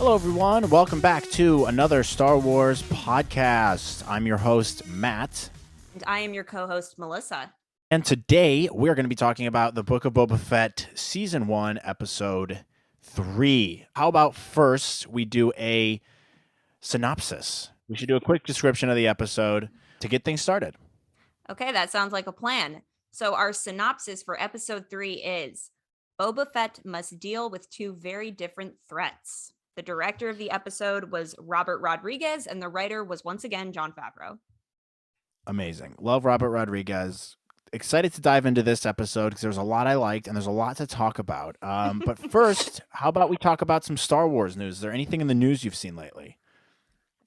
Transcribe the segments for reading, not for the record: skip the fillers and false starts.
Hello, everyone. Welcome back to another Star Wars podcast. I'm your host, Matt. And I am your co-host, Melissa. And today we're going to be talking about the Book of Boba Fett Season 1, Episode 3. How about first we do a synopsis? We should do a quick description of the episode to get things started. Okay, that sounds like a plan. So our synopsis for Episode 3 is Boba Fett must deal with two very different threats. The director of the episode was Robert Rodriguez, and the writer was once again Jon Favreau. Amazing. Love Robert Rodriguez. Excited to dive into this episode because there's a lot I liked and there's a lot to talk about. But first, how about we talk about some Star Wars news? Is there anything in the news you've seen lately?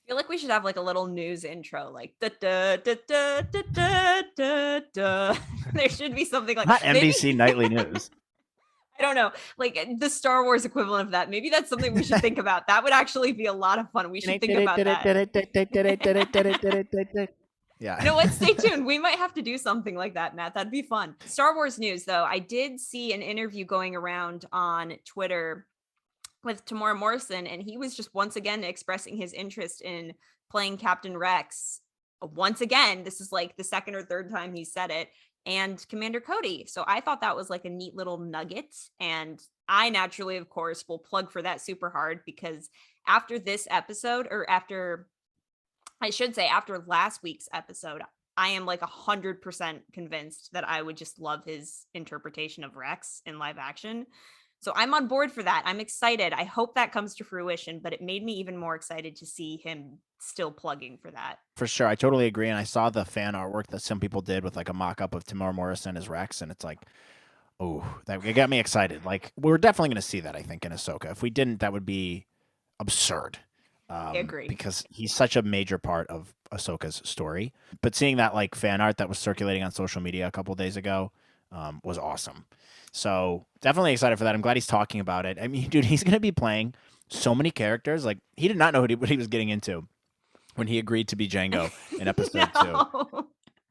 I feel like we should have like a little news intro, like da da da da da da da da. There should be something like Not NBC Nightly News. I don't know, like the Star Wars equivalent of that. Maybe that's something we should think about. That would actually be a lot of fun. We should think about that. Yeah. You know what? Stay tuned. We might have to do something like that, Matt. That'd be fun. Star Wars news, though. I did see an interview going around on Twitter with Tamora Morrison, and he was just once again expressing his interest in playing Captain Rex. Once again, this is like the second or third time he said it, and Commander Cody. So I thought that was like a neat little nugget. And I naturally, of course, will plug for that super hard because after this episode, or after last week's episode, I am like 100% convinced that I would just love his interpretation of Rex in live action. So I'm on board for that. I'm excited. I hope that comes to fruition, but it made me even more excited to see him still plugging for that. For sure. I totally agree. And I saw the fan artwork that some people did with like a mock-up of Tamora Morrison as Rex. And it's like, oh, it got me excited. Like, we're definitely going to see that, I think, in Ahsoka. If we didn't, that would be absurd. I agree. Because he's such a major part of Ahsoka's story. But seeing that like fan art that was circulating on social media a couple days ago was awesome. So definitely excited for that. I'm glad he's talking about it. I mean, dude, he's going to be playing so many characters. Like, he did not know what he was getting into when he agreed to be Jango in episode 2.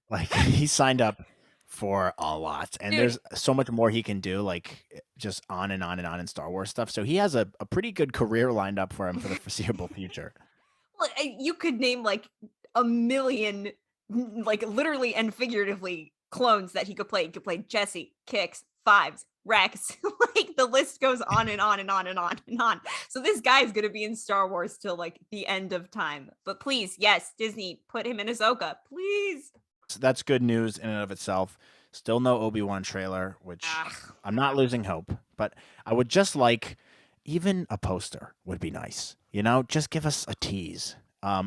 Like, he signed up for a lot. And there's so much more he can do, like, just on and on and on in Star Wars stuff. So he has a pretty good career lined up for him for the foreseeable future. Well, you could name like a million, like literally and figuratively, clones that he could play. He could play Jesse, Kix, Fives, Rex. Like, the list goes on and on and on and on and on. So this guy is going to be in Star Wars till like the end of time. But please, yes, Disney, put him in Ahsoka, please. So that's good news in and of itself. Still no Obi-Wan trailer, which I'm not losing hope. But I would just like, even a poster would be nice. You know, just give us a tease.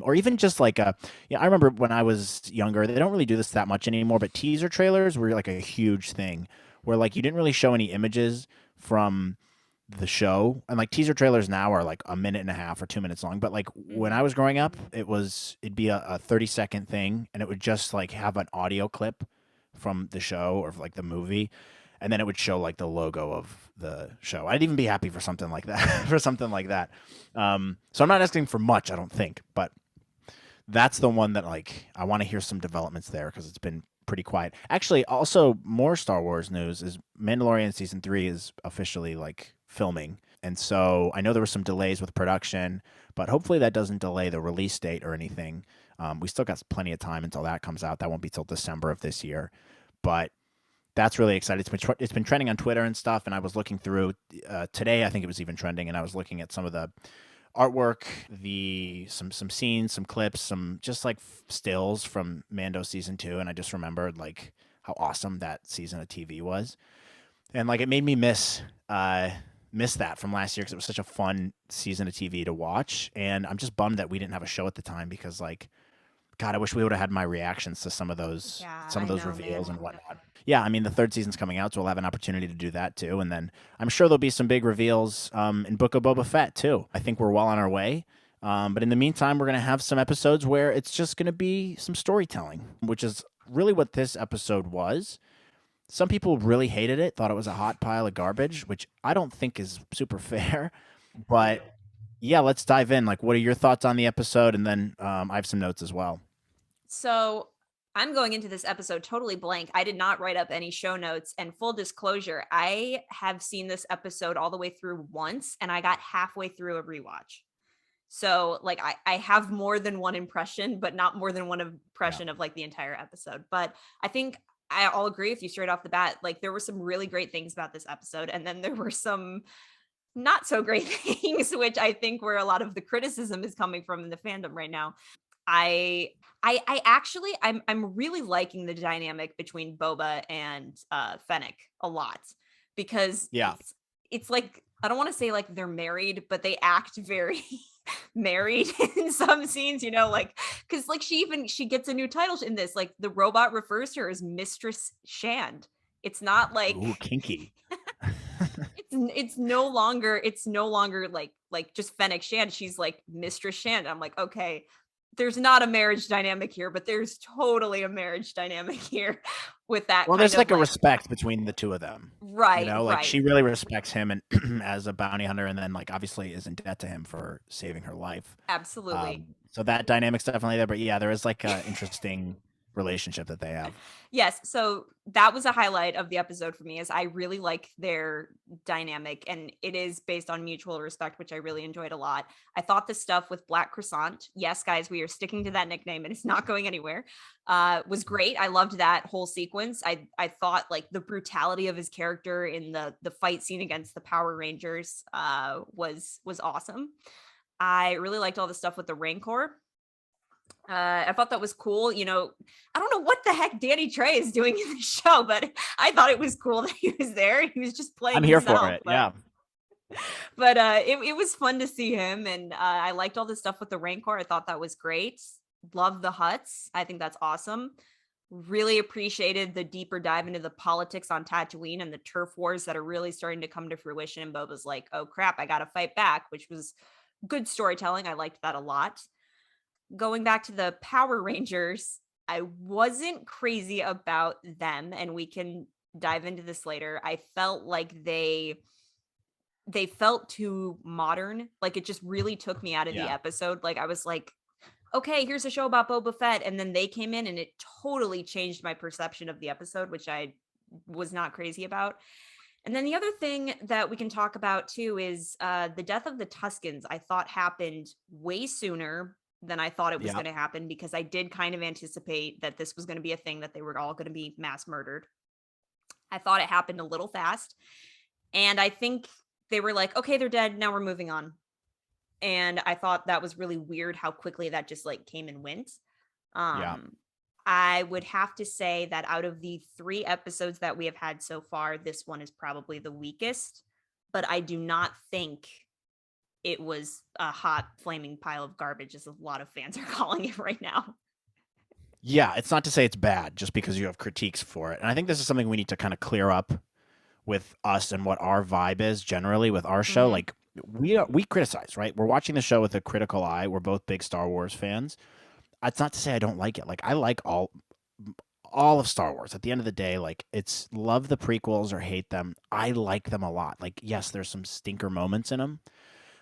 Or even just like I remember when I was younger, they don't really do this that much anymore, but teaser trailers were like a huge thing where like you didn't really show any images from the show. And like teaser trailers now are like a minute and a half or 2 minutes long. But like when I was growing up, it'd be a 30-second thing and it would just like have an audio clip from the show or like the movie. And then it would show like the logo of the show. I'd even be happy for something like that. So I'm not asking for much, I don't think, but that's the one that like I want to hear some developments there because it's been pretty quiet. Actually, also more Star Wars news is Mandalorian season 3 is officially like filming. And so I know there were some delays with production, but hopefully that doesn't delay the release date or anything. We still got plenty of time until that comes out. That won't be till December of this year, but that's really exciting. It's been trending on Twitter and stuff, and I was looking through today. I think it was even trending, and I was looking at some of the artwork, some scenes, some clips, some just like stills from Mando season 2, and I just remembered like how awesome that season of TV was, and like it made me miss that from last year because it was such a fun season of TV to watch, and I'm just bummed that we didn't have a show at the time because like, God, I wish we would have had my reactions to some of those reveals and whatnot. Yeah, I mean, the 3rd season's coming out, so we'll have an opportunity to do that too. And then I'm sure there'll be some big reveals in Book of Boba Fett too. I think we're well on our way. But in the meantime, we're going to have some episodes where it's just going to be some storytelling, which is really what this episode was. Some people really hated it, thought it was a hot pile of garbage, which I don't think is super fair. But yeah, let's dive in. Like, what are your thoughts on the episode? And then I have some notes as well. So I'm going into this episode totally blank. I did not write up any show notes, and full disclosure, I have seen this episode all the way through once, and I got halfway through a rewatch. So like I have more than one impression, but not more than one Yeah. impression of like the entire episode. But I think I'll agree with you straight off the bat. Like there were some really great things about this episode, and then there were some not so great things, which I think where a lot of the criticism is coming from in the fandom right now. I I actually I'm really liking the dynamic between Boba and Fennec a lot because Yeah. it's like I don't want to say like they're married, but they act very married in some scenes, you know, like because like she gets a new title in this. Like the robot refers to her as Mistress Shand. It's not like Ooh, kinky. it's no longer like just Fennec Shand. She's like Mistress Shand. I'm like, okay, there's not a marriage dynamic here, but there's totally a marriage dynamic here with that. Well, kind there's of like a respect between the two of them. right, Like right, she really respects him and as a bounty hunter, and then like obviously is in debt to him for saving her life. absolutely. So that dynamic's definitely there. But yeah, there is like a interesting relationship that they have. Yes, so that was a highlight of the episode for me is I really like their dynamic and it is based on mutual respect, which I really enjoyed a lot. I thought the stuff with Black Croissant, yes guys, we are sticking to that nickname and it's not going anywhere, was great. I loved that whole sequence. I thought like the brutality of his character in the fight scene against the Power Rangers was awesome. I really liked all the stuff with the Rancor. I thought that was cool. You know, I don't know what the heck Danny Trey is doing in the show, but I thought it was cool that he was there. He was just playing. I'm here himself, for it. Yeah. But it was fun to see him, and I liked all the stuff with the Rancor. I thought that was great. Love the Huts. I think that's awesome. Really appreciated the deeper dive into the politics on Tatooine and the turf wars that are really starting to come to fruition. And Boba's like, "Oh crap, I got to fight back," which was good storytelling. I liked that a lot. Going back to the Power Rangers, I wasn't crazy about them, and we can dive into this later. I felt like they felt too modern. Like it just really took me out of the episode. Like I was like, okay, here's a show about Boba Fett, and then they came in and it totally changed my perception of the episode, which I was not crazy about. And then the other thing that we can talk about too is the death of the Tuscans. I thought happened way sooner than I thought it was going to happen because I did kind of anticipate that this was going to be a thing that they were all going to be mass murdered. I thought it happened a little fast. And I think they were like, okay, they're dead. Now we're moving on. And I thought that was really weird how quickly that just like came and went. I would have to say that out of the 3 episodes that we have had so far, this one is probably the weakest, but I do not think it was a hot flaming pile of garbage as a lot of fans are calling it right now. Yeah, it's not to say it's bad just because you have critiques for it. And I think this is something we need to kind of clear up with us and what our vibe is generally with our show. Like we criticize, right? We're watching the show with a critical eye. We're both big Star Wars fans. It's not to say I don't like it. Like I like all of Star Wars. At the end of the day, like it's love the prequels or hate them. I like them a lot. Like yes, there's some stinker moments in them.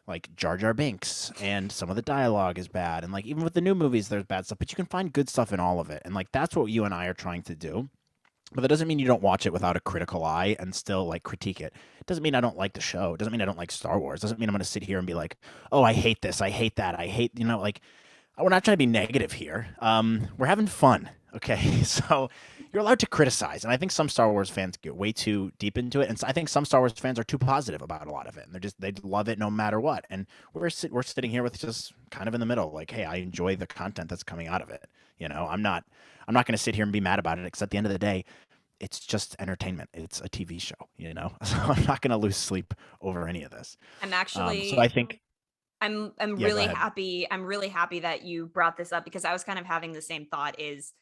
Like Jar Jar Binks, and some of the dialogue is bad. And like even with the new movies, there's bad stuff, but you can find good stuff in all of it. And like that's what you and I are trying to do. But that doesn't mean you don't watch it without a critical eye and still like critique it. It doesn't mean I don't like the show. It doesn't mean I don't like Star Wars. It doesn't mean I'm going to sit here and be like, oh, I hate this. I hate that. I hate, you know, like we're not trying to be negative here. We're having fun. Okay. So you're allowed to criticize. And I think some Star Wars fans get way too deep into it. And I think some Star Wars fans are too positive about a lot of it. And they love it no matter what. And we're sitting here with just kind of in the middle. Like, hey, I enjoy the content that's coming out of it. You know, I'm not going to sit here and be mad about it because at the end of the day, it's just entertainment. It's a TV show, you know, so I'm not going to lose sleep over any of this. I'm actually, so I think I'm really happy. I'm really happy that you brought this up because I was kind of having the same thought is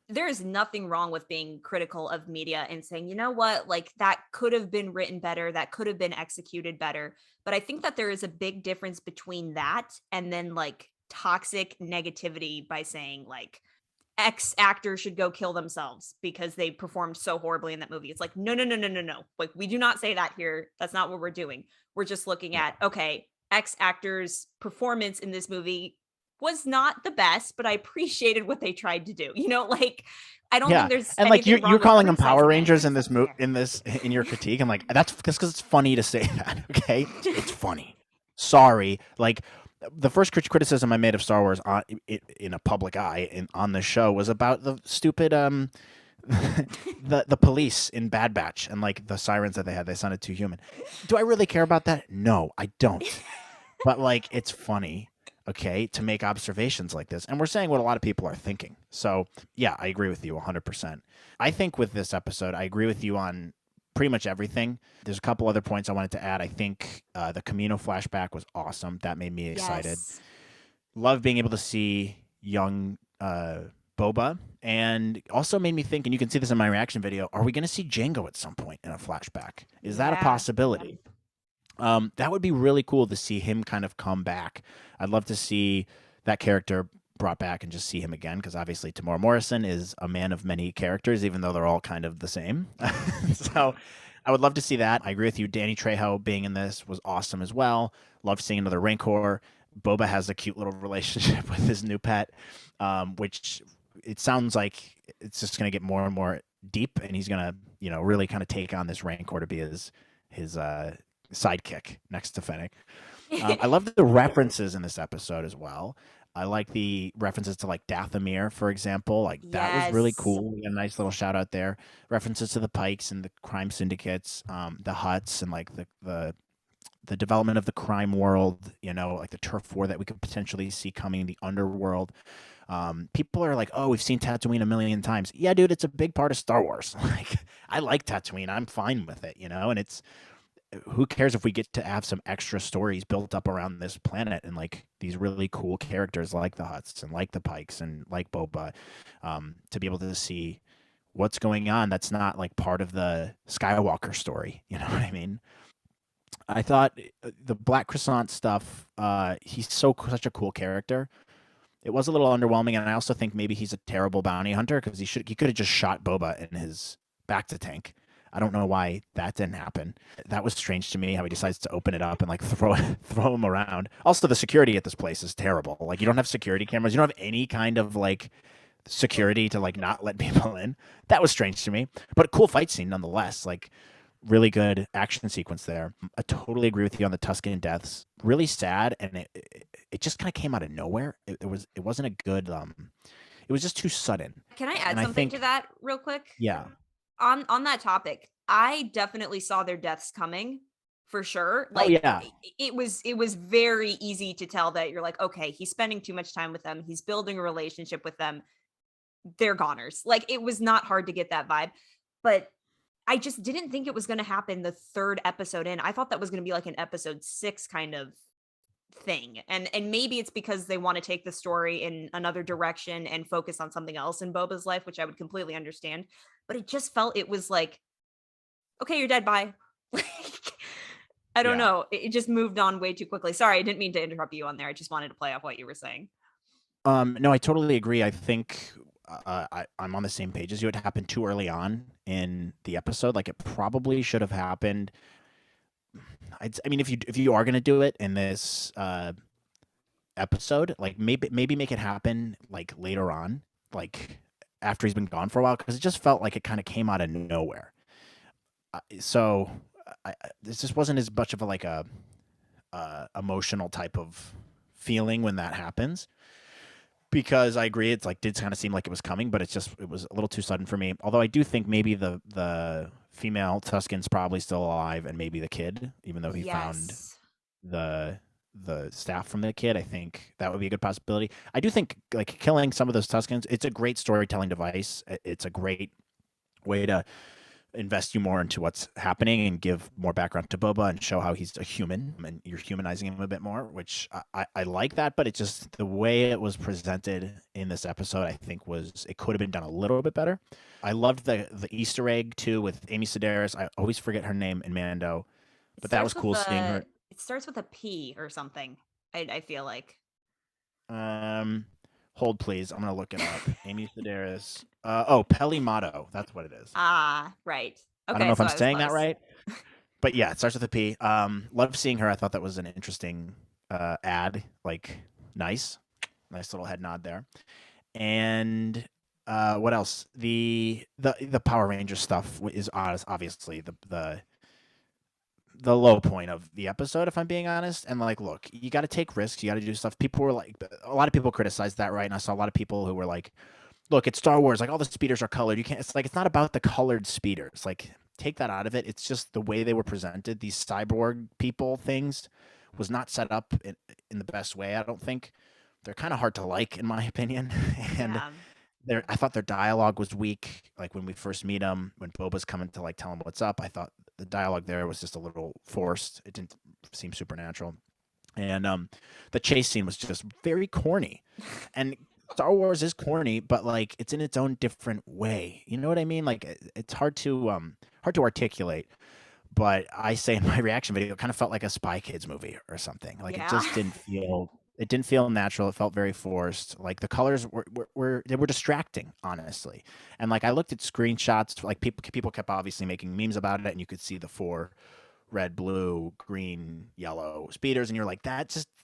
there is nothing wrong with being critical of media and saying, you know what, like that could have been written better. That could have been executed better. But I think that there is a big difference between that and then like toxic negativity by saying like, X actor should go kill themselves because they performed so horribly in that movie. It's like, no. Like, we do not say that here. That's not what we're doing. We're just looking at, okay, X actor's performance in this movie was not the best, but I appreciated what they tried to do. You know, like, I don't think there's and like you're calling them Power Rangers in this in your critique. I'm like, that's because it's funny to say that. Okay, it's funny. Sorry, like the first criticism I made of Star Wars in a public eye on the show was about the stupid the police in Bad Batch and like the sirens that they had. They sounded too human. Do I really care about that? No, I don't. But like, it's funny, okay, to make observations like this, and we're saying what a lot of people are thinking. So yeah, I agree with you 100%. I think with this episode, I agree with you on pretty much everything. There's a couple other points I wanted to add. I think the Camino flashback was awesome. That made me excited. Yes. Love being able to see young Boba, and also made me think, and you can see this in my reaction video, are we going to see Jango at some point in a flashback? Is that a Yeah. possibility? That would be really cool to see him kind of come back. I'd love to see that character brought back and just see him again, because obviously Tamora Morrison is a man of many characters, even though they're all kind of the same. So I would love to see that. I agree with you. Danny Trejo being in this was awesome as well. Love seeing another Rancor. Boba has a cute little relationship with his new pet, which it sounds like it's just going to get more and more deep, and he's going to, really kind of take on this Rancor to be his sidekick next to Fennec. I love the references in this episode as well. I like the references to like Dathomir, for example. Like that was really Yes. cool. We got a nice little shout out there. References to the Pikes and the crime syndicates, the Huts, and like the development of the crime world. Like the turf war that we could potentially see coming in the underworld. People are like, "Oh, we've seen Tatooine a million times." Yeah, dude, it's a big part of Star Wars. Like, I like Tatooine. I'm fine with it, and it's who cares if we get to have some extra stories built up around this planet and like these really cool characters like the Hutts and like the Pikes and like Boba, to be able to see what's going on that's not like part of the Skywalker story. You know what I mean? I thought the Black Croissant stuff. He's such a cool character. It was a little underwhelming, and I also think maybe he's a terrible bounty hunter because he could have just shot Boba in his back to tank. I don't know why that didn't happen. That was strange to me how he decides to open it up and like throw him around. Also, the security at this place is terrible. Like, you don't have security cameras. You don't have any kind of like security to like not let people in. That was strange to me, but a cool fight scene nonetheless. Like, really good action sequence there. I totally agree with you on the Tuscan deaths. Really sad, and it just kind of came out of nowhere. It wasn't a good. It was just too sudden. Can I add And I something to think, that real quick? yeah. On that topic, I definitely saw their deaths coming for sure. Oh Like yeah. it was very easy to tell that you're like, okay, he's spending too much time with them. He's building a relationship with them. They're goners. Like it was not hard to get that vibe. But I just didn't think it was going to happen the third episode in. I thought that was going to be like an episode 6 kind of thing. And maybe it's because they want to take the story in another direction and focus on something else in Boba's life, which I would completely understand. But it just felt it was like, okay, you're dead, bye. Like, I don't Yeah. know. It just moved on way too quickly. Sorry, I didn't mean to interrupt you on there. I just wanted to play off what you were saying. No, I totally agree. I think I'm on the same page as you. It happened too early on in the episode. Like, it probably should have happened. I mean, if you are gonna do it in this episode, like maybe make it happen like later on, like after he's been gone for a while, because it just felt like it kind of came out of nowhere. So this just wasn't as much of a like a emotional type of feeling when that happens, because I agree, it's like did kind of seem like it was coming, but it was a little too sudden for me. Although I do think maybe the female Tuscan's probably still alive, and maybe the kid, even though he found Yes. the staff from the kid. I think that would be a good possibility. I do think like killing some of those Tuscans, it's a great storytelling device. It's a great way to invest you more into what's happening and give more background to Boba and show how he's a human, and you're humanizing him a bit more, which I like that. But it just, the way it was presented in this episode, I think it could have been done a little bit better. I loved the Easter egg too with Amy Sedaris. I always forget her name in Mando, It but that starts was with cool seeing a her. it starts with a P or something. I feel like. Um, Hold please. I'm gonna look it up. Amy Sedaris. Oh, Peli Motto. That's what it is. Ah, right. I don't know Okay, if so I'm I was saying that close. right, but yeah, it starts with a P. Love seeing her. I thought that was an interesting ad. Like, nice little head nod there. And what else? The Power Ranger stuff is obviously the low point of the episode, if I'm being honest. And like, look, you got to take risks. You got to do stuff. People were like, a lot of people criticized that, right? And I saw a lot of people who were like, look, it's Star Wars. Like all the speeders are colored. You can't. It's like it's not about the colored speeders. Like take that out of it. It's just the way they were presented. These cyborg people things was not set up in the best way. I don't think they're kind of hard to like, in my opinion. And Yeah. I thought their dialogue was weak. Like when we first meet them, when Boba's coming to like tell him what's up, I thought the dialogue there was just a little forced. It didn't seem supernatural. And the chase scene was just very corny. And Star Wars is corny, but like it's in its own different way. You know what I mean? Like it's hard to articulate. But I say in my reaction video, it kind of felt like a Spy Kids movie or something. Like it Yeah. just didn't feel. It didn't feel natural. It felt very forced. Like the colors were they were distracting, honestly. And like I looked at screenshots. Like people kept obviously making memes about it, and you could see the four red, blue, green, yellow speeders, and you're like,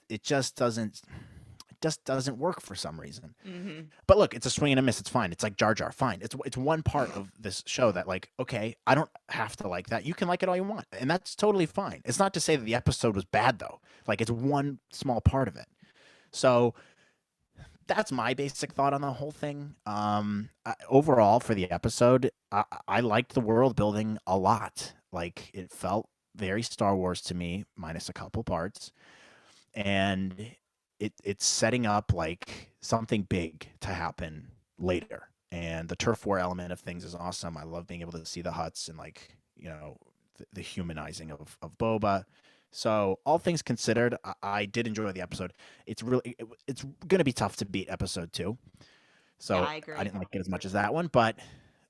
it just doesn't work for some reason. Hmm. But look, it's a swing and a miss. It's fine. It's like Jar Jar. Fine. It's one part of this show that like, okay, I don't have to like that. You can like it all you want, and that's totally fine. It's not to say that the episode was bad though. Like it's one small part of it. So that's my basic thought on the whole thing. Overall, for the episode, I liked the world building a lot. Like it felt very Star Wars to me, minus a couple parts, and it's setting up like something big to happen later. And the turf war element of things is awesome. I love being able to see the huts and like the humanizing of Boba. So all things considered, I did enjoy the episode. It's gonna be tough to beat episode 2. Yeah, So I I agree. didn't like it as much as that one, but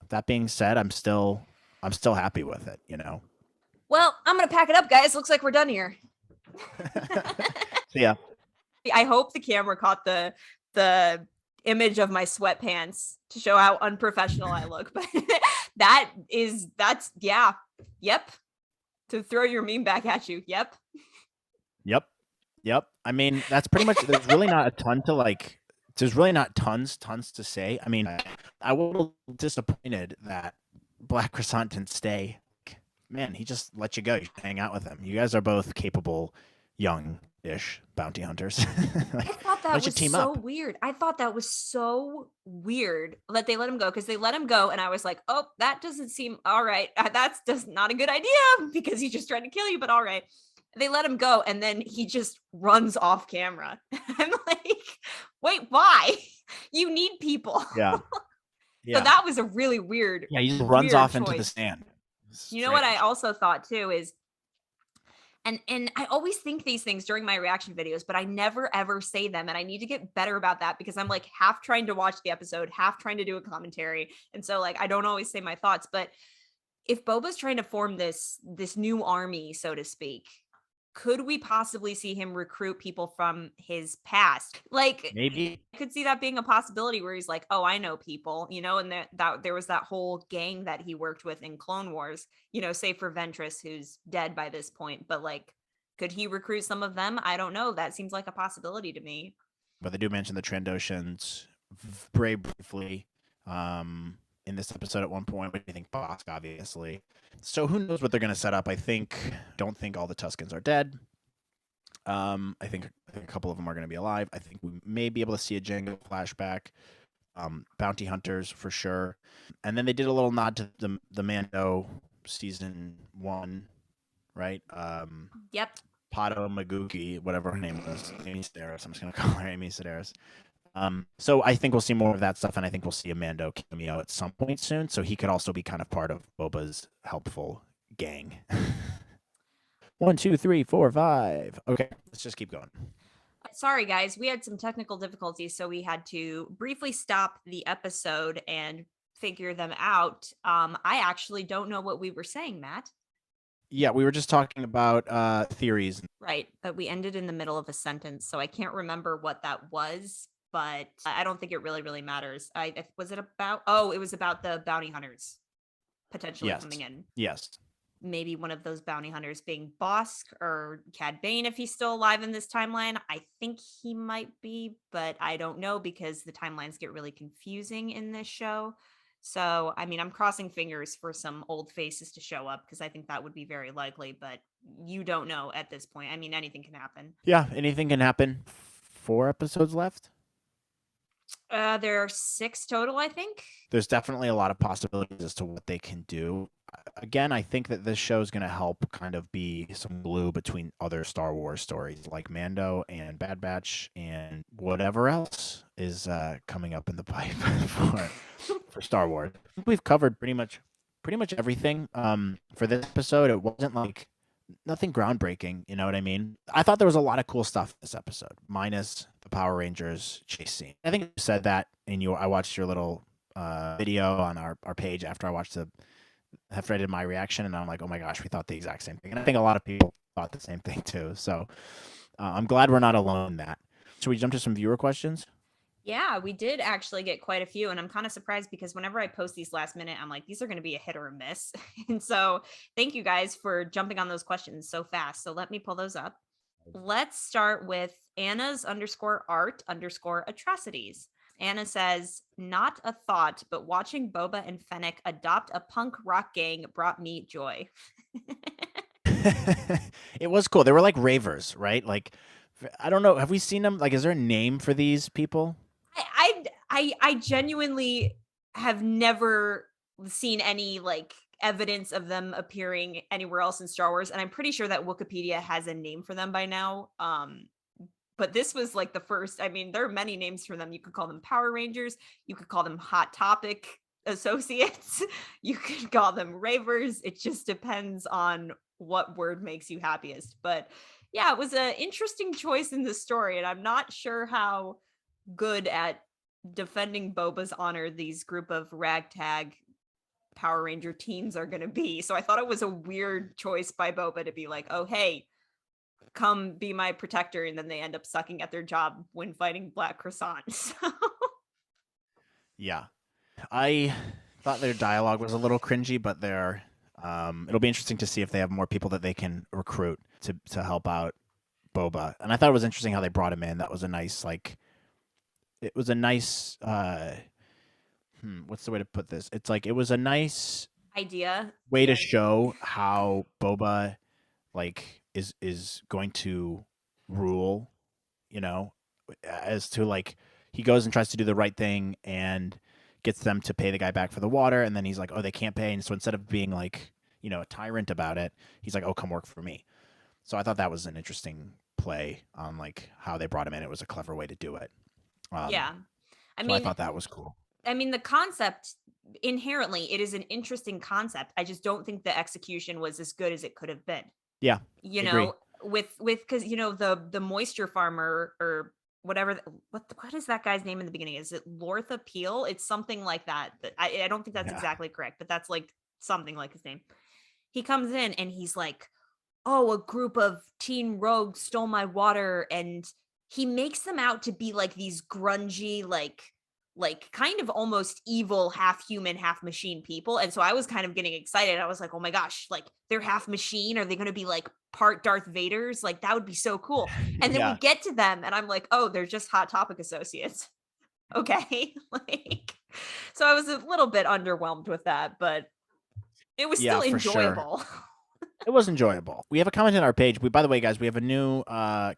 that being said, I'm still happy with it. Well, I'm gonna pack it up, guys. Looks like we're done here. So yeah, I hope the camera caught the image of my sweatpants to show how unprofessional I look. But that's yeah. Yep. To throw your meme back at you. Yep. yep, yep. I mean, that's pretty much. There's really not a ton to like. There's really not tons to say. I mean, I was a little disappointed that Black Croissant didn't stay. Man, he just let you go. You should hang out with him. You guys are both capable, young-ish bounty hunters. Like, I thought why that don't you was team so up? weird. I thought that was so weird that they let him go because they let him go, and I was like, "Oh, that doesn't seem all right. That's just not a good idea because he's just trying to kill you." But all right, they let him go, and then he just runs off camera. I'm like, "Wait, why? You need people." Yeah, So yeah, that was a really weird, yeah. He just runs weird off into the choice. sand. You know what I Strange. also thought too is and I always think these things during my reaction videos, but I never ever say them. And I need to get better about that because I'm like half trying to watch the episode, half trying to do a commentary. And so like I don't always say my thoughts. But if Boba's trying to form this new army, so to speak, could we possibly see him recruit people from his past? Like Maybe. I could see that being a possibility where he's like, "Oh, I know people," and that there was that whole gang that he worked with in Clone Wars, save for Ventress, who's dead by this point. But like, could he recruit some of them? I don't know. That seems like a possibility to me. But they do mention the Trandoshans very briefly in this episode at one point. What do you think, Bosk? Obviously. So who knows what they're going to set up? Don't think all the Tuscans are dead. I think a couple of them are going to be alive. I think we may be able to see a Django flashback. Bounty hunters for sure. And then they did a little nod to the Mando season 1, right? Yep. Pato Maguki, whatever her name was, Amy Sedaris. I'm just gonna call her Amy Sedaris. So I think we'll see more of that stuff, and I think we'll see a Mando cameo at some point soon. So he could also be kind of part of Boba's helpful gang. 1, 2, 3, 4, 5. Okay, let's just keep going. Sorry, guys. We had some technical difficulties, so we had to briefly stop the episode and figure them out. I actually don't know what we were saying, Matt. Yeah, we were just talking about theories. Right, but we ended in the middle of a sentence, so I can't remember what that was, but I don't think it really matters. Was it about? Oh, it was about the bounty hunters potentially Yes. coming in. Yes. Maybe one of those bounty hunters being Bosk or Cad Bane if he's still alive in this timeline. I think he might be, but I don't know because the timelines get really confusing in this show. So, I mean, I'm crossing fingers for some old faces to show up because I think that would be very likely, but you don't know at this point. I mean, anything can happen. Yeah, anything can happen. 4 episodes left. There are 6 total, I think. There's definitely a lot of possibilities as to what they can do. Again, I think that this show is going to help kind of be some glue between other Star Wars stories like Mando and Bad Batch and whatever else is coming up in the pipe for Star Wars. I think we've covered pretty much everything for this episode. It wasn't like nothing groundbreaking, you know what I mean? I thought there was a lot of cool stuff in this episode, minus the Power Rangers chase scene. I think you said that in I watched your little video on our page after I did my reaction, and I'm like, oh my gosh, we thought the exact same thing. And I think a lot of people thought the same thing too. So I'm glad we're not alone in that. Should we jump to some viewer questions? Yeah, we did actually get quite a few. And I'm kind of surprised because whenever I post these last minute, I'm like, these are going to be a hit or a miss. And so thank you guys for jumping on those questions so fast. So let me pull those up. Let's start with Anna's _art_ atrocities. Anna says, not a thought, but watching Boba and Fennec adopt a punk rock gang brought me joy. It was cool. They were like ravers, right? Like, I don't know. Have we seen them? Like, is there a name for these people? I genuinely have never seen any like evidence of them appearing anywhere else in Star Wars, and I'm pretty sure that Wikipedia has a name for them by now. But this was like the first. I mean, there are many names for them. You could call them Power Rangers. You could call them Hot Topic associates. You could call them ravers. It just depends on what word makes you happiest. But yeah, it was an interesting choice in the story, and I'm not sure how good at defending Boba's honor these group of ragtag Power Ranger teens are going to be. So I thought it was a weird choice by Boba to be like, oh, hey, come be my protector. And then they end up sucking at their job when fighting Black Croissants. Yeah. I thought their dialogue was a little cringy, but it'll be interesting to see if they have more people that they can recruit to help out Boba. And I thought it was interesting how they brought him in. That was a nice, like, it was a nice what's the way to put this? It's like it was a nice idea way to show how Boba like is going to rule, you know, as to like he goes and tries to do the right thing and gets them to pay the guy back for the water, and then he's like, oh, they can't pay, and so instead of being like, you know, a tyrant about it, he's like, oh, come work for me. So I thought that was an interesting play on like how they brought him in. It was a clever way to do it. Yeah. I thought that was cool. I mean, the concept inherently, it is an interesting concept. I just don't think the execution was as good as it could have been. Yeah. You know, with because you know the moisture farmer or whatever. What is that guy's name in the beginning? Is it Lortha Peel? It's something like that. I don't think that's exactly correct, but that's like something like his name. He comes in and he's like, oh, a group of teen rogues stole my water, and he makes them out to be like these grungy, like kind of almost evil, half human, half machine people. And so I was kind of getting excited. I was like, oh my gosh, like they're half machine. Are they going to be like part Darth Vader's? Like that would be so cool. And then we get to them and I'm like, oh, they're just Hot Topic associates. Okay. Like, so I was a little bit underwhelmed with that, but it was still enjoyable. Sure. It was enjoyable. We have a comment on our page. By the way, guys, we have a new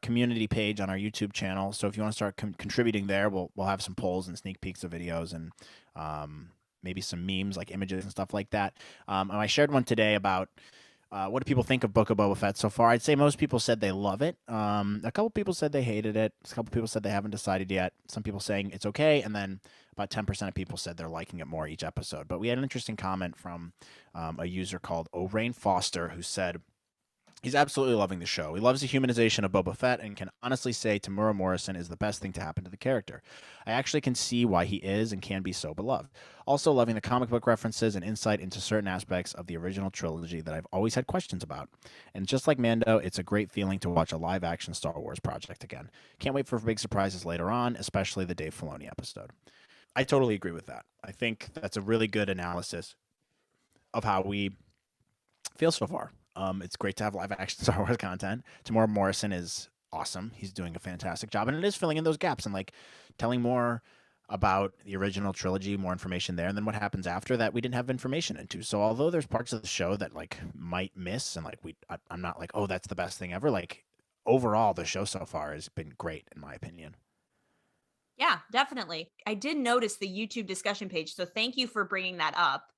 community page on our YouTube channel. So if you want to start contributing there, we'll have some polls and sneak peeks of videos and maybe some memes like images and stuff like that. And I shared one today about what do people think of Book of Boba Fett so far. I'd say most people said they love it. A couple people said they hated it. A couple people said they haven't decided yet. Some people saying it's okay, and then about 10% of people said they're liking it more each episode. But we had an interesting comment from a user called O'Rain Foster who said he's absolutely loving the show. He loves the humanization of Boba Fett and can honestly say Temuera Morrison is the best thing to happen to the character. I actually can see why he is and can be so beloved. Also loving the comic book references and insight into certain aspects of the original trilogy that I've always had questions about. And just like Mando, it's a great feeling to watch a live-action Star Wars project again. Can't wait for big surprises later on, especially the Dave Filoni episode. I totally agree with that. I think that's a really good analysis of how we feel so far. It's great to have live action Star Wars content. Temuera Morrison is awesome. He's doing a fantastic job, and it is filling in those gaps and like telling more about the original trilogy, more information there, and then what happens after that we didn't have information into. So although there's parts of the show that like might miss and like I'm not like, oh, that's the best thing ever. Like overall, the show so far has been great in my opinion. Yeah, definitely. I did notice the YouTube discussion page, so thank you for bringing that up.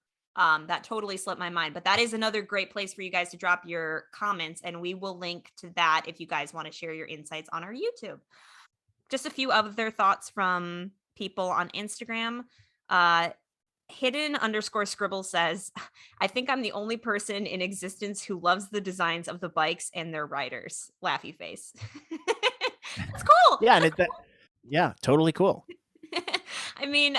That totally slipped my mind, but that is another great place for you guys to drop your comments, and we will link to that if you guys want to share your insights on our YouTube. Just a few other thoughts from people on Instagram. Hidden_scribble says, I think I'm the only person in existence who loves the designs of the bikes and their riders. Laughy face. That's cool. Yeah, and yeah, totally cool. I mean,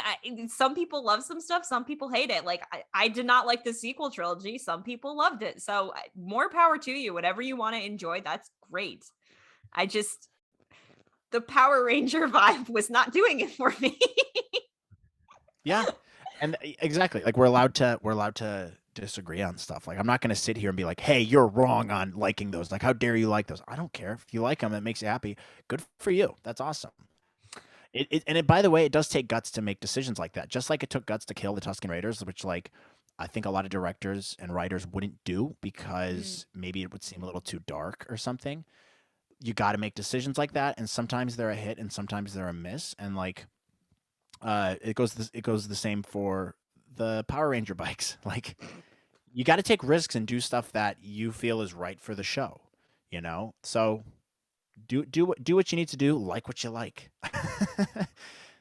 some people love some stuff, some people hate it. Like, I did not like the sequel trilogy. Some people loved it. So, more power to you. Whatever you want to enjoy, that's great. The Power Ranger vibe was not doing it for me. Yeah. And exactly. Like we're allowed to disagree on stuff. Like I'm not going to sit here and be like, "Hey, you're wrong on liking those." Like how dare you like those? I don't care. If you like them, that makes you happy. Good for you. That's awesome. By the way, it does take guts to make decisions like that. Just like it took guts to kill the Tuscan Raiders, which like I think a lot of directors and writers wouldn't do because maybe it would seem a little too dark or something. You got to make decisions like that, and sometimes they're a hit and sometimes they're a miss. And like it goes the same for the Power Ranger bikes. Like you got to take risks and do stuff that you feel is right for the show, you know? So do what you need to do, like what you like.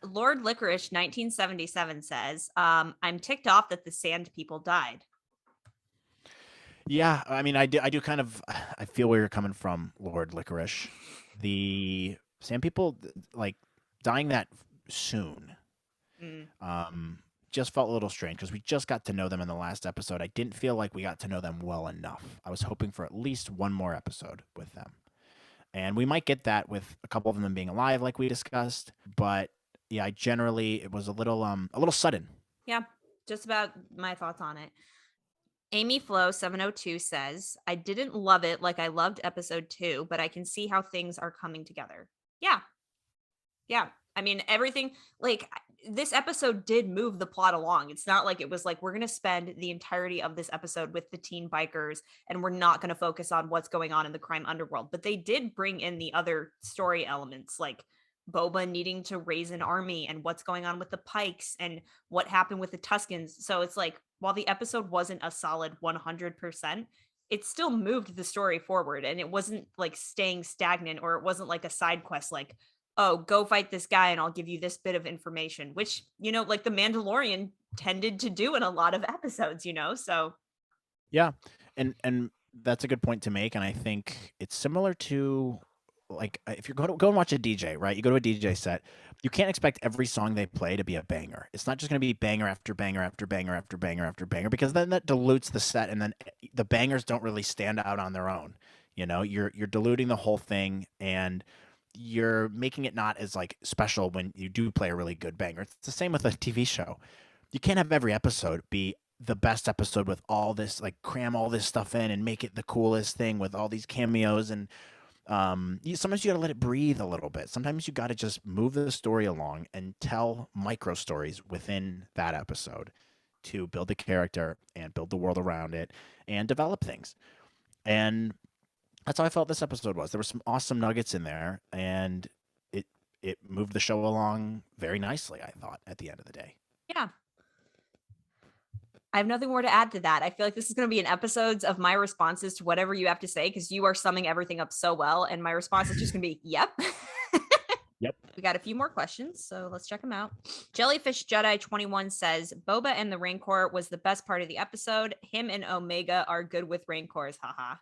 Lord Licorice 1977 says, I'm ticked off that the Sand People died. Yeah, I mean, I do kind of, I feel where you're coming from, Lord Licorice. The Sand People, like, dying that soon, just felt a little strange because we just got to know them in the last episode. I didn't feel like we got to know them well enough. I was hoping for at least one more episode with them. And we might get that with a couple of them being alive, like we discussed. But yeah, it was a little sudden. Yeah, just about my thoughts on it. Amy Flo 702 says, I didn't love it like I loved episode 2, but I can see how things are coming together. Yeah. Yeah. I mean, everything, like, this episode did move the plot along. It's not like it was like, we're going to spend the entirety of this episode with the teen bikers and we're not going to focus on what's going on in the crime underworld. But they did bring in the other story elements, like Boba needing to raise an army and what's going on with the Pikes and what happened with the Tuscans. So it's like, while the episode wasn't a solid 100%, it still moved the story forward and it wasn't like staying stagnant, or it wasn't like a side quest like, oh, go fight this guy and I'll give you this bit of information, which, like the Mandalorian tended to do in a lot of episodes, so. Yeah. And that's a good point to make. And I think it's similar to like if you're going to go and watch a DJ, right? You go to a DJ set, you can't expect every song they play to be a banger. It's not just going to be banger after banger after banger after banger after banger, because then that dilutes the set, and then the bangers don't really stand out on their own. You're diluting the whole thing, and you're making it not as like special when you do play a really good banger. It's the same with a TV show. You can't have every episode be the best episode with all this, like cram all this stuff in and make it the coolest thing with all these cameos. And sometimes you got to let it breathe a little bit. Sometimes you got to just move the story along and tell micro stories within that episode to build the character and build the world around it and develop things. And that's how I felt this episode was. There were some awesome nuggets in there, and it moved the show along very nicely, I thought, at the end of the day. Yeah. I have nothing more to add to that. I feel like this is going to be an episodes of my responses to whatever you have to say, because you are summing everything up so well. And my response is just going to be, yep. Yep. We got a few more questions, so let's check them out. Jellyfish Jedi 21 says, Boba and the Rancor was the best part of the episode. Him and Omega are good with Rancors. Haha.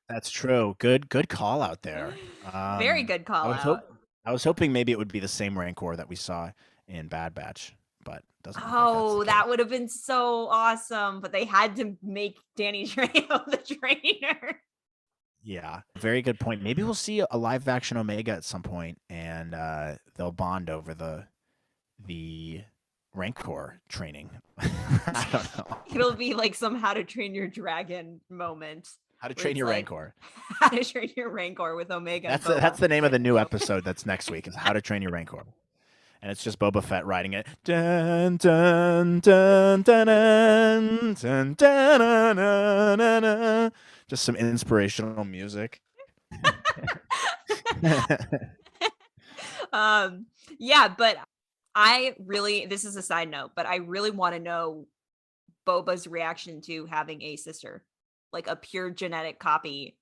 That's true. Good call out there. Very good call out. I was hoping maybe it would be the same Rancor that we saw in Bad Batch, but doesn't. Oh, that would have been so awesome. But they had to make Danny Trejo the trainer. Yeah, very good point. Maybe we'll see a live action Omega at some point, and they'll bond over the Rancor training. I don't know. It'll be like some How to Train Your Dragon moment. How to Train Your Rancor. How to Train Your Rancor with Omega. That's the name of the new episode that's next week, is How to Train Your Rancor. and it's just Boba Fett riding it. Dun, dun, dun, dun, dun, dun, dun, dun, dun, dun, dun. Just some inspirational music. Yeah, but this is a side note, but I really want to know Boba's reaction to having a sister, like a pure genetic copy,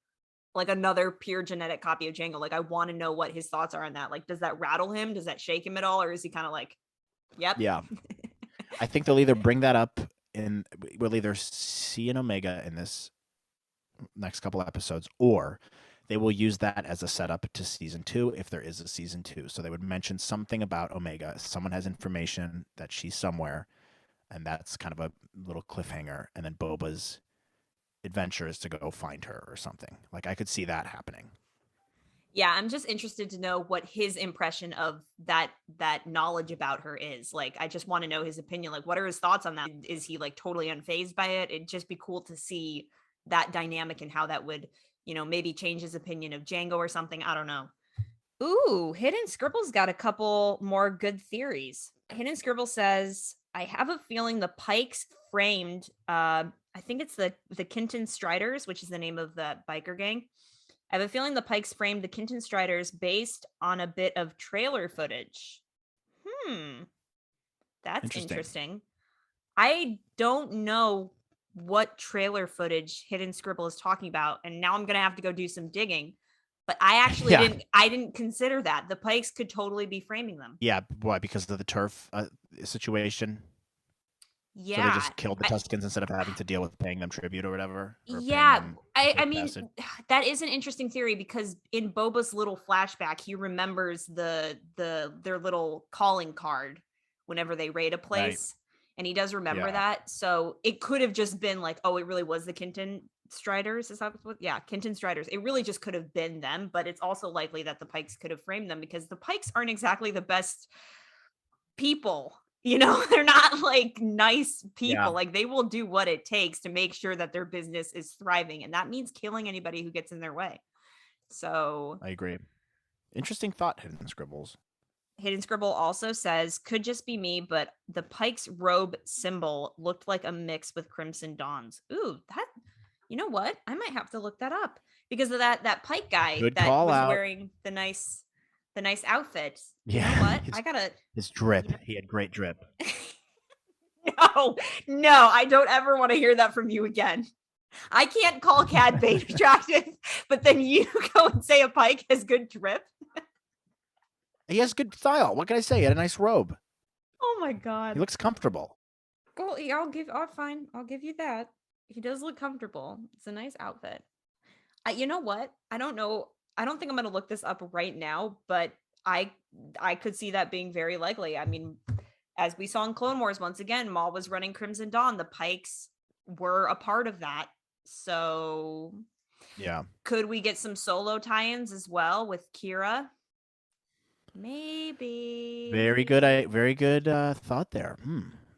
like another pure genetic copy of Django. Like, I want to know what his thoughts are on that. Like, does that rattle him? Does that shake him at all? Or is he kind of like, yep. Yeah. I think they'll either bring that up we'll either see an Omega in this next couple episodes, or they will use that as a setup to season 2 if there is a season 2. So they would mention something about Omega. Someone has information that she's somewhere, and that's kind of a little cliffhanger. And then Boba's adventure is to go find her or something. Like, I could see that happening. Yeah, I'm just interested to know what his impression of that knowledge about her is. Like, I just want to know his opinion. Like, what are his thoughts on that? Is he like totally unfazed by it? It'd just be cool to see that dynamic and how that would, maybe change his opinion of Django or something. I don't know. Ooh, Hidden Scribble's got a couple more good theories. Hidden Scribble says, I have a feeling the Pikes framed, I think it's the Kinton Striders, which is the name of the biker gang. I have a feeling the Pikes framed the Kinton Striders based on a bit of trailer footage. That's interesting. I don't know what trailer footage Hidden Scribble is talking about, and now I'm gonna have to go do some digging. But I actually didn't consider that. The Pikes could totally be framing them. Yeah, why? Because of the turf situation. Yeah, so they just killed the Tuscans instead of having to deal with paying them tribute or whatever. Yeah, I mean, that is an interesting theory, because in Boba's little flashback, he remembers their little calling card whenever they raid a place, and he does remember that. So it could have just been like, oh, it really was the Kinton Striders. Is that what? Yeah, Kinton Striders. It really just could have been them, but it's also likely that the Pikes could have framed them, because the Pikes aren't exactly the best people. They're not like nice people. Yeah. Like, they will do what it takes to make sure that their business is thriving, and that means killing anybody who gets in their way. So I agree. Interesting thought, Hidden Scribbles. Hidden Scribble also says, could just be me, but the Pike's robe symbol looked like a mix with Crimson Dawn's. Ooh, that, you know what? I might have to look that up, because of that Pike guy that was wearing the nice outfit. Yeah. You know what? I gotta his drip. He had great drip. No, I don't ever want to hear that from you again. I can't call Cad Bane attractive, but then you go and say a Pike has good drip. He has good style. What can I say? He had a nice robe. Oh my god. He looks comfortable. Cool. Fine. I'll give you that. He does look comfortable. It's a nice outfit. You know what? I don't know. I don't think I'm going to look this up right now, but I could see that being very likely. I mean, as we saw in Clone Wars, once again, Maul was running Crimson Dawn. The Pikes were a part of that. So yeah. Could we get some solo tie-ins as well with Kira? Maybe. Very good thought there.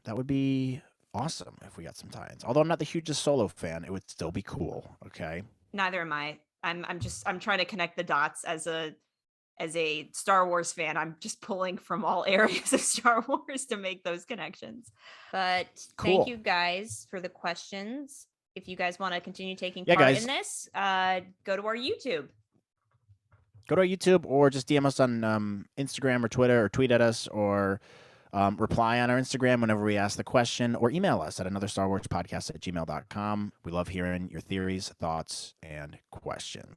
That would be awesome if we got some tie-ins. Although I'm not the hugest solo fan, it would still be cool. Okay. Neither am I. I'm trying to connect the dots as a Star Wars fan. I'm just pulling from all areas of Star Wars to make those connections. But cool. Thank you guys for the questions. If you guys want to continue taking part in this, go to our YouTube. Go to our YouTube, or just DM us on Instagram or Twitter, or tweet at us, or reply on our Instagram whenever we ask the question, or email us at anotherstarwarspodcast@gmail.com. We love hearing your theories, thoughts, and questions.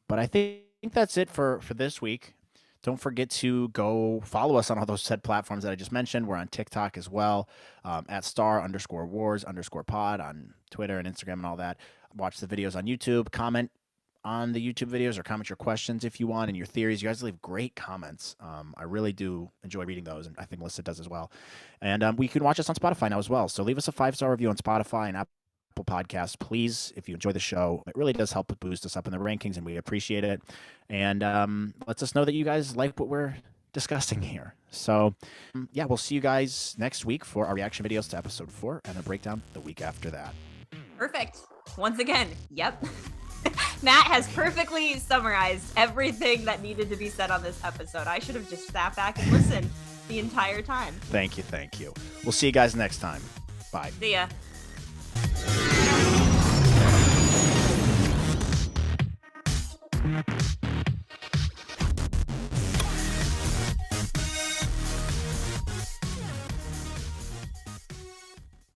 But I think that's it for this week. Don't forget to go follow us on all those said platforms that I just mentioned. We're on TikTok as well, at @star_wars_pod on Twitter and Instagram and all that. Watch the videos on YouTube. Comment on the YouTube videos, or comment your questions if you want, and your theories. You guys leave great comments. I really do enjoy reading those, and I think Melissa does as well. And we can watch us on Spotify now as well. So leave us a 5-star review on Spotify and Apple Podcasts, please, if you enjoy the show. It really does help boost us up in the rankings, and we appreciate it. And lets us know that you guys like what we're discussing here. So yeah, we'll see you guys next week for our reaction videos to episode 4, and a breakdown the week after that. Perfect. Once again, yep. Matt has perfectly summarized everything that needed to be said on this episode. I should have just sat back and listened the entire time. Thank you, thank you. We'll see you guys next time. Bye. See ya.